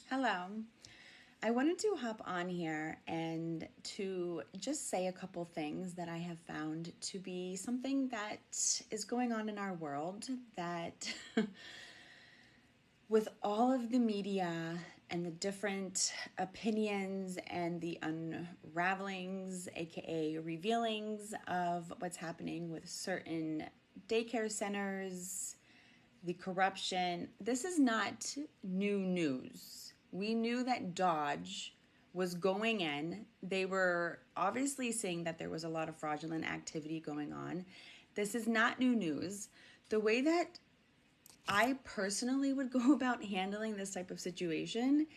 Hello. I wanted to hop on here and to just say a couple things that I have found to be something that is going on in our world that with all of the media and the different opinions and the unravelings, aka revealings of what's happening with certain daycare centers, the corruption, this is not new news. We knew that Dodge was going in. They were obviously saying that there was a lot of fraudulent activity going on. This is not new news. The way that I personally would go about handling this type of situation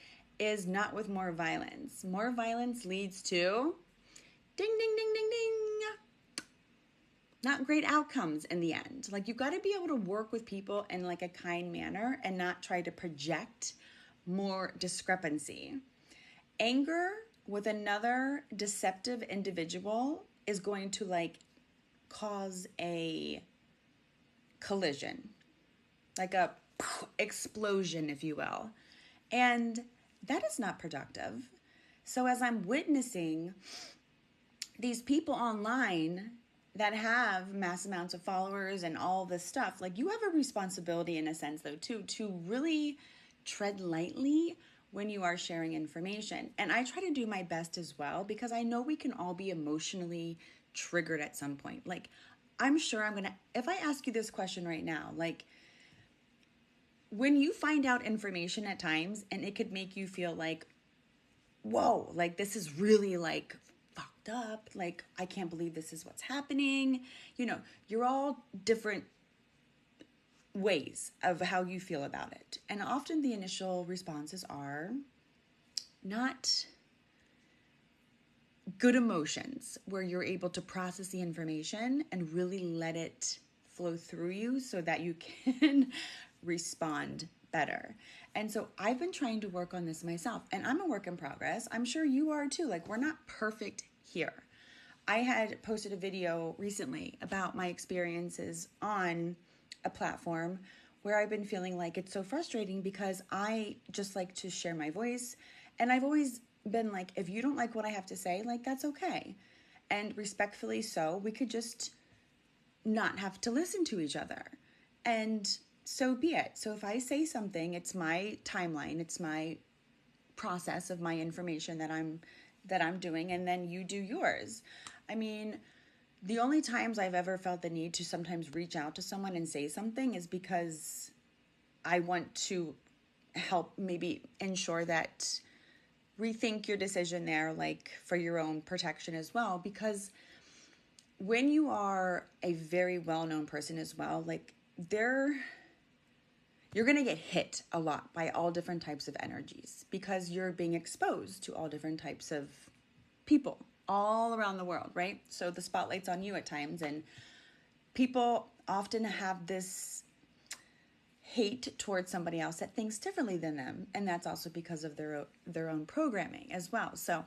is not with more violence. More violence leads to ding, ding, ding, ding, ding, not great outcomes in the end. Like, you got to be able to work with people in like a kind manner and not try to project more discrepancy. Anger with another deceptive individual is going to like cause a collision, like a explosion, if you will. And that is not productive. So as I'm witnessing these people online that have mass amounts of followers and all this stuff, like, you have a responsibility in a sense though too, to really tread lightly when you are sharing information. And I try to do my best as well, because I know we can all be emotionally triggered at some point. Like, I'm sure if I ask you this question right now, like, when you find out information at times and it could make you feel like, whoa, like, this is really like fucked up. Like, I can't believe this is what's happening. You're all different ways of how you feel about it. And often the initial responses are not good emotions where you're able to process the information and really let it flow through you so that you can respond better. And so I've been trying to work on this myself, and I'm a work in progress. I'm sure you are too. Like, we're not perfect here. I had posted a video recently about my experiences on a platform where I've been feeling like it's so frustrating because I just like to share my voice. And I've always been like, if you don't like what I have to say, like, that's okay. And respectfully so, we could just not have to listen to each other. And so be it. So if I say something, it's my timeline, it's my process of my information that I'm doing, and then you do yours. I mean, the only times I've ever felt the need to sometimes reach out to someone and say something is because I want to help maybe ensure that rethink your decision there, like for your own protection as well. Because when you are a very well-known person as well, like, you're going to get hit a lot by all different types of energies because you're being exposed to all different types of people all around the world, right? So the spotlight's on you at times, and people often have this hate towards somebody else that thinks differently than them, and that's also because of their own programming as well. So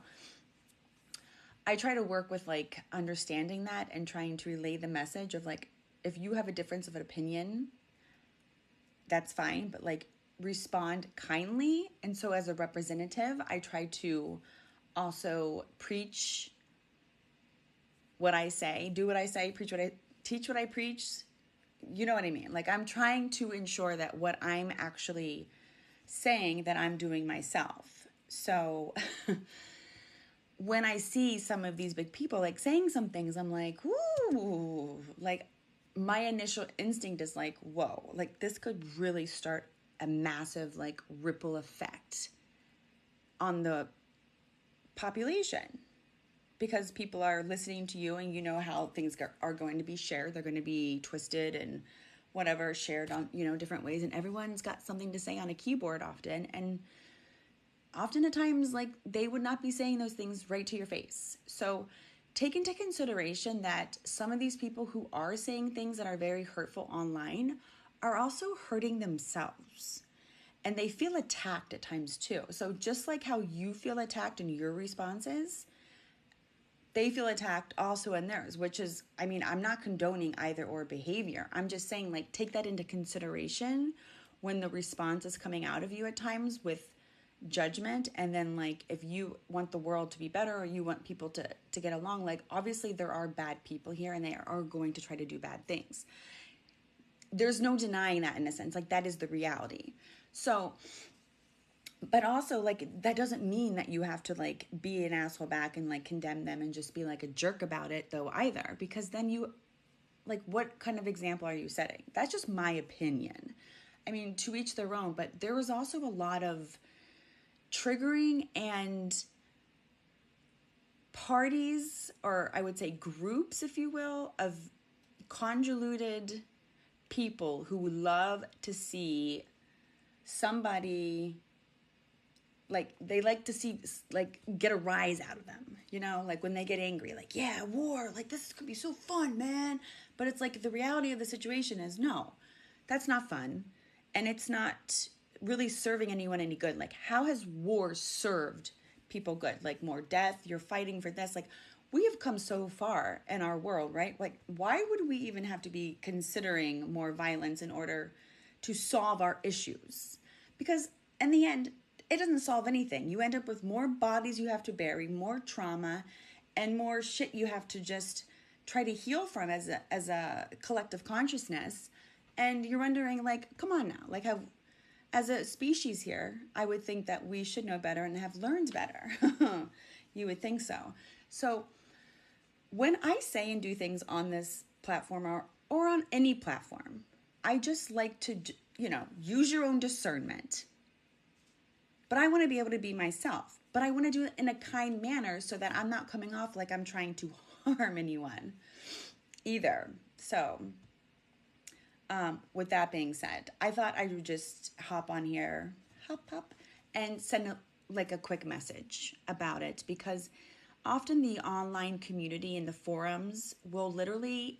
I try to work with like understanding that and trying to relay the message of like, if you have a difference of an opinion, that's fine, but like, respond kindly. And so as a representative, I try to also preach what I say, do what I say, teach what I preach. You know what I mean? Like, I'm trying to ensure that what I'm actually saying, that I'm doing myself. So when I see some of these big people like saying some things, I'm like, woo, like, my initial instinct is like, whoa, like, this could really start a massive like ripple effect on the population, because people are listening to you, and you know how things are going to be shared. They're going to be twisted and whatever, shared on, different ways, and everyone's got something to say on a keyboard often. And often at times, like, they would not be saying those things right to your face. So take into consideration that some of these people who are saying things that are very hurtful online are also hurting themselves. And they feel attacked at times too. So just like how you feel attacked in your responses, they feel attacked also in theirs, which is, I mean, I'm not condoning either or behavior. I'm just saying, like, take that into consideration when the response is coming out of you at times with judgment. And then like, if you want the world to be better or you want people to get along, like obviously there are bad people here and they are going to try to do bad things. There's no denying that in a sense, like that is the reality. So, but also like that doesn't mean that you have to like be an asshole back and like condemn them and just be like a jerk about it though either, because then you, like, what kind of example are you setting? That's just my opinion. I mean, to each their own, but there was also a lot of triggering and parties, or I would say groups, if you will, of convoluted people who love to see somebody, like they like to see like get a rise out of them, you know, like when they get angry, like, yeah, war, like this could be so fun, man. But it's like the reality of the situation is no, that's not fun, and it's not really serving anyone any good. Like, how has war served people good? Like, more death, you're fighting for this. Like, we have come so far in our world, right? Like, why would we even have to be considering more violence in order to solve our issues? Because in the end, it doesn't solve anything. You end up with more bodies you have to bury, more trauma, and more shit you have to just try to heal from as a collective consciousness. And you're wondering, like, come on now, like, have, as a species here, I would think that we should know better and have learned better. You would think so. So when I say and do things on this platform, or on any platform, I just like to, you know, use your own discernment. But I want to be able to be myself. But I want to do it in a kind manner so that I'm not coming off like I'm trying to harm anyone either. So, with that being said, I thought I would just hop on here, hop, and send like a quick message about it, because often the online community and the forums will literally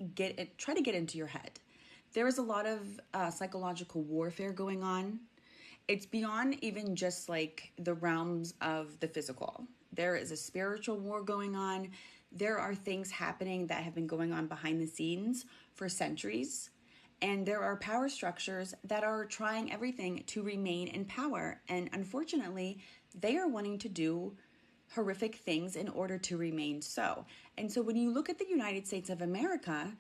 try to get into your head. There is a lot of psychological warfare going on. It's beyond even just like the realms of the physical. There is a spiritual war going on. There are things happening that have been going on behind the scenes for centuries. And there are power structures that are trying everything to remain in power. And unfortunately, they are wanting to do horrific things in order to remain so. And so when you look at the United States of America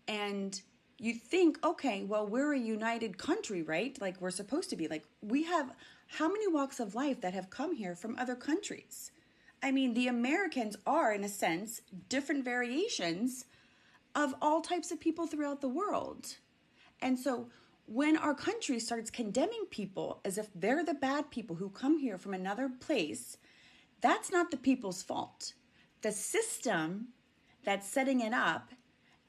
and you think, okay, well, we're a united country, right? Like we're supposed to be. Like, we have how many walks of life that have come here from other countries? I mean, the Americans are, in a sense, different variations of all types of people throughout the world. And so when our country starts condemning people as if they're the bad people who come here from another place, that's not the people's fault. The system that's setting it up,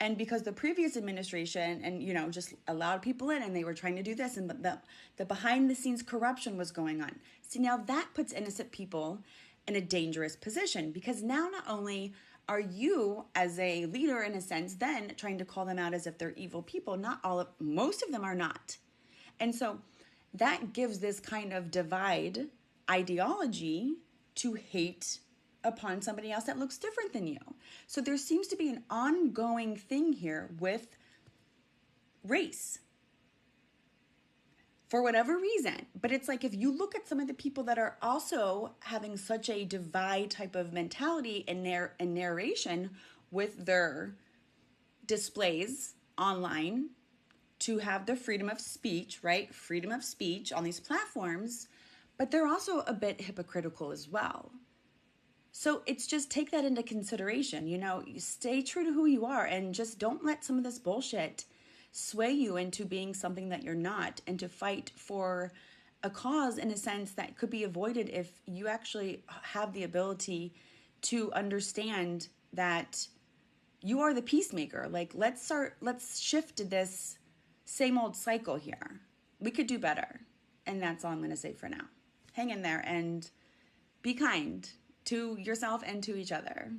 and because the previous administration and, you know, just allowed people in and they were trying to do this, and the behind the scenes corruption was going on. See, now that puts innocent people in a dangerous position, because now not only are you as a leader, in a sense, then trying to call them out as if they're evil people, most of them are not. And so that gives this kind of divide ideology to hate upon somebody else that looks different than you. So there seems to be an ongoing thing here with race for whatever reason. But it's like, if you look at some of the people that are also having such a divide type of mentality and narration with their displays online to have the freedom of speech, right? Freedom of speech on these platforms, but they're also a bit hypocritical as well. So it's just, take that into consideration, you know, stay true to who you are and just don't let some of this bullshit sway you into being something that you're not, and to fight for a cause in a sense that could be avoided if you actually have the ability to understand that you are the peacemaker. Like, let's shift this same old cycle here. We could do better. And that's all I'm going to say for now. Hang in there and be kind to yourself and to each other.